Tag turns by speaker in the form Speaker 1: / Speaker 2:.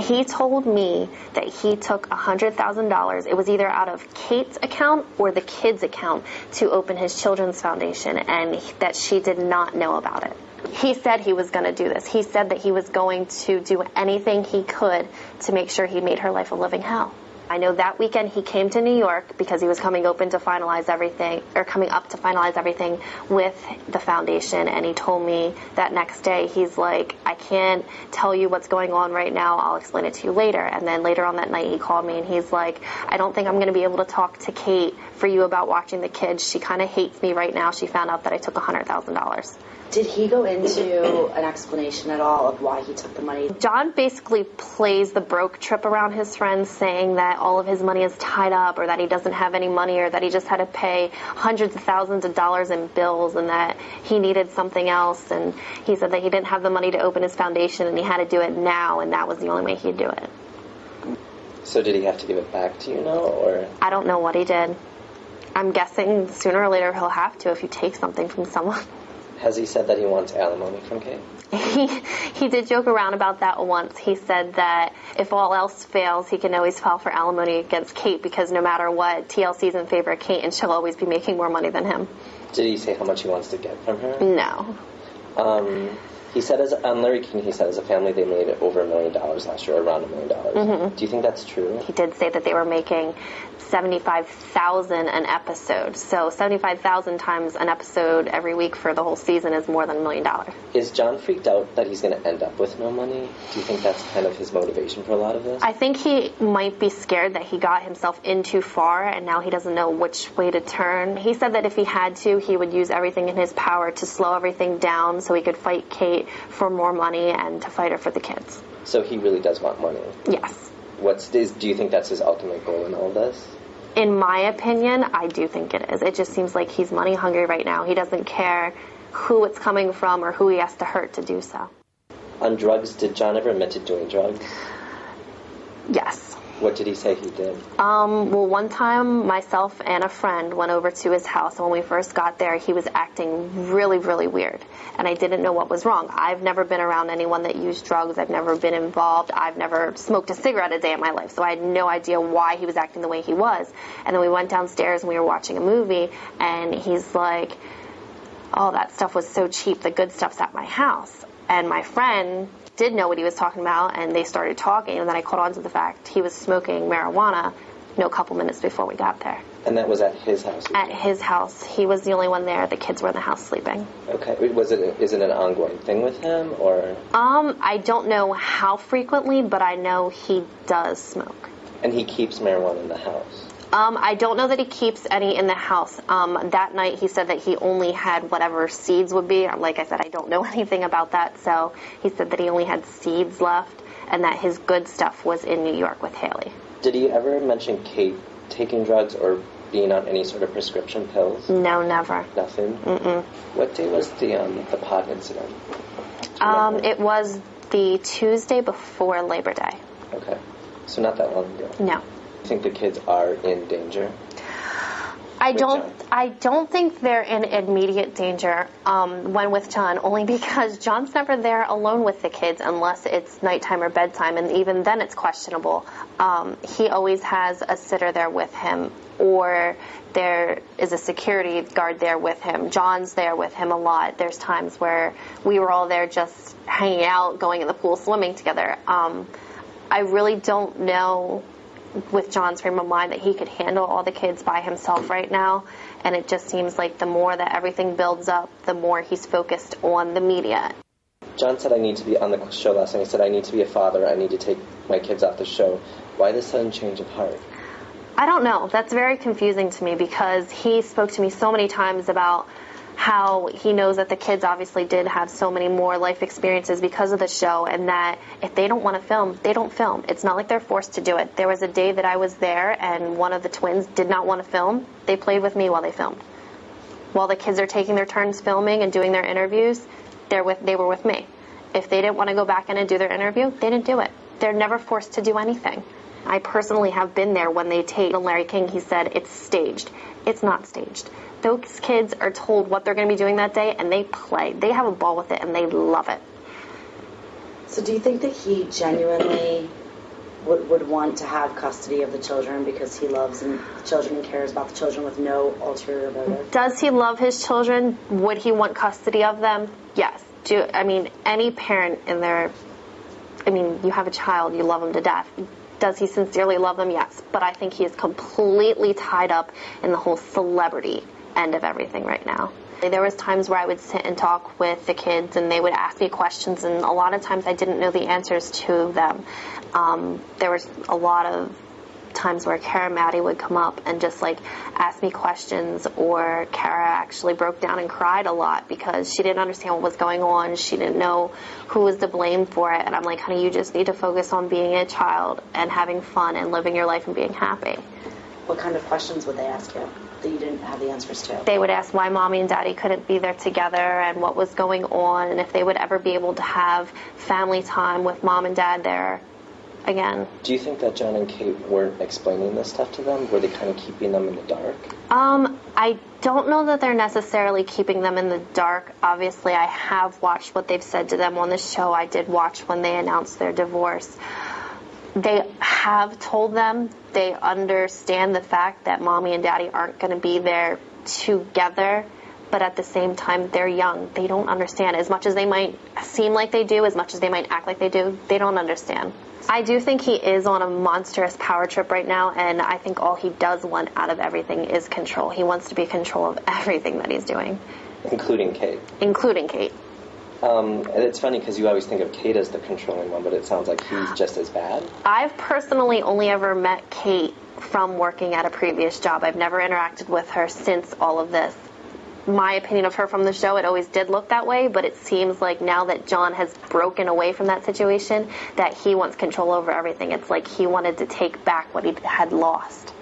Speaker 1: He told me that he took $100,000. It was either out of Kate's account or the kids' account to open his children's foundation, and that she did not know about it. He said he was going to do this. He said that he was going to do anything he could to make sure he made her life a living hell. I know that weekend he came to New York because he was coming up to finalize everything with the foundation, and he told me that next day, he's like, I can't tell you what's going on right now, I'll explain it to you later. And then later on that night he called me and he's like, I don't think I'm going to be able to talk to Kate for you about watching the kids. She kind of hates me right now. She found out that I took $100,000.
Speaker 2: Did he go into an explanation at all of why he took the money?
Speaker 1: John basically plays the broke trip around his friends, saying that all of his money is tied up, or that he doesn't have any money, or that he just had to pay hundreds of thousands of dollars in bills, and that he needed something else. And he said that he didn't have the money to open his foundation, and he had to do it now, and that was the only way he'd do it.
Speaker 3: So did he have to give it back, do you know, or?
Speaker 1: I don't know what he did. I'm guessing sooner or later he'll have to if you take something from someone.
Speaker 3: Has he said that he wants alimony from Kate?
Speaker 1: He did joke around about that once. He said that if all else fails, he can always file for alimony against Kate, because no matter what, TLC's in favor of Kate, and she'll always be making more money than him.
Speaker 3: Did he say how much he wants to get from her?
Speaker 1: No.
Speaker 3: He said on Larry King, he said as a family they made over $1 million last year, around $1 million. Mm-hmm. Do you think that's true?
Speaker 1: He did say that they were making $75,000 an episode. So $75,000 times an episode every week for the whole season is more than $1 million.
Speaker 3: Is John freaked out that he's going to end up with no money? Do you think that's kind of his motivation for a lot of this?
Speaker 1: I think he might be scared that he got himself in too far, and now he doesn't know which way to turn. He said that if he had to, he would use everything in his power to slow everything down so he could fight Kate for more money and to fight her for the kids.
Speaker 3: So he really does want money?
Speaker 1: Yes.
Speaker 3: Do you think that's his ultimate goal in all this?
Speaker 1: In my opinion, I do think it is. It just seems like he's money hungry right now. He doesn't care who it's coming from or who he has to hurt to do so.
Speaker 3: On drugs, did John ever admit to doing drugs?
Speaker 1: Yes.
Speaker 3: What did he say he did?
Speaker 1: Well, one time, myself and a friend went over to his house, and when we first got there, he was acting really, really weird, and I didn't know what was wrong. I've never been around anyone that used drugs. I've never been involved. I've never smoked a cigarette a day in my life, so I had no idea why he was acting the way he was. And then we went downstairs, and we were watching a movie, and he's like, oh, that stuff was so cheap. The good stuff's at my house. And my friend did know what he was talking about, and they started talking, and then I caught on to the fact he was smoking marijuana a couple minutes before we got there.
Speaker 3: And that was at his house?
Speaker 1: At his house. He was the only one there. The kids were in the house sleeping.
Speaker 3: Okay. Is it an ongoing thing with him, or?
Speaker 1: I don't know how frequently, but I know he does smoke.
Speaker 3: And he keeps marijuana in the house?
Speaker 1: I don't know that he keeps any in the house. That night he said that he only had whatever seeds would be. Like I said, I don't know anything about that. So he said that he only had seeds left and that his good stuff was in New York with Haley.
Speaker 3: Did he ever mention Kate taking drugs or being on any sort of prescription pills?
Speaker 1: No, never.
Speaker 3: Nothing? Mm-mm. What day was the pot incident?
Speaker 1: It was the Tuesday before Labor Day.
Speaker 3: Okay. So not that long ago.
Speaker 1: No.
Speaker 3: You think the kids are in danger?
Speaker 1: I don't think they're in immediate danger when with John, only because John's never there alone with the kids unless it's nighttime or bedtime, and even then it's questionable. He always has a sitter there with him, or there is a security guard there with him. John's there with him a lot. There's times where we were all there just hanging out, going in the pool, swimming together. I really don't know with John's frame of mind that he could handle all the kids by himself right now, and it just seems like the more that everything builds up, the more he's focused on the media.
Speaker 3: John said, I need to be on the show last night. He said, I need to be a father. I need to take my kids off the show. Why the sudden change of heart?
Speaker 1: I don't know. That's very confusing to me, because he spoke to me so many times about how he knows that the kids obviously did have so many more life experiences because of the show, and that if they don't want to film, they don't film. It's not like they're forced to do it. There was a day that I was there and one of the twins did not want to film. They played with me while they filmed. While the kids are taking their turns filming and doing their interviews, they were with me. If they didn't want to go back in and do their interview, they didn't do it. They're never forced to do anything. I personally have been there when they take Larry King. He said it's staged. It's not staged. Those kids are told what they're going to be doing that day, and they play. They have a ball with it, and they love it.
Speaker 2: So do you think that he genuinely would want to have custody of the children because he loves the children and cares about the children with no ulterior motive.
Speaker 1: Does he love his children? Would he want custody of them? Yes. Any parent you have a child, you love them to death. Does he sincerely love them? Yes. But I think he is completely tied up in the whole celebrity end of everything right now. There was times where I would sit and talk with the kids and they would ask me questions, and a lot of times I didn't know the answers to them. There was a lot of times where Kara and Maddie would come up and just ask me questions, or Kara actually broke down and cried a lot because she didn't understand what was going on. She didn't know who was to blame for it, and I'm like, honey, you just need to focus on being a child and having fun and living your life and being happy.
Speaker 2: What kind of questions would they ask you that you didn't have the answers to?
Speaker 1: They would ask why Mommy and Daddy couldn't be there together and what was going on, and if they would ever be able to have family time with Mom and Dad there again.
Speaker 3: Do you think that John and Kate weren't explaining this stuff to them? Were they kind of keeping them in the dark?
Speaker 1: I don't know that they're necessarily keeping them in the dark. Obviously, I have watched what they've said to them on the show. I did watch when they announced their divorce. They have told them they understand the fact that Mommy and Daddy aren't going to be there together, but at the same time, they're young. They don't understand. As much as they might seem like they do, as much as they might act like they do, they don't understand. I do think he is on a monstrous power trip right now, and I think all he does want out of everything is control. He wants to be in control of everything that he's doing.
Speaker 3: Including Kate.
Speaker 1: Including Kate.
Speaker 3: And it's funny because you always think of Kate as the controlling one, but it sounds like he's just as bad.
Speaker 1: I've personally only ever met Kate from working at a previous job. I've never interacted with her since all of this. My opinion of her from the show, it always did look that way, but it seems like now that John has broken away from that situation, that he wants control over everything. It's like he wanted to take back what he had lost.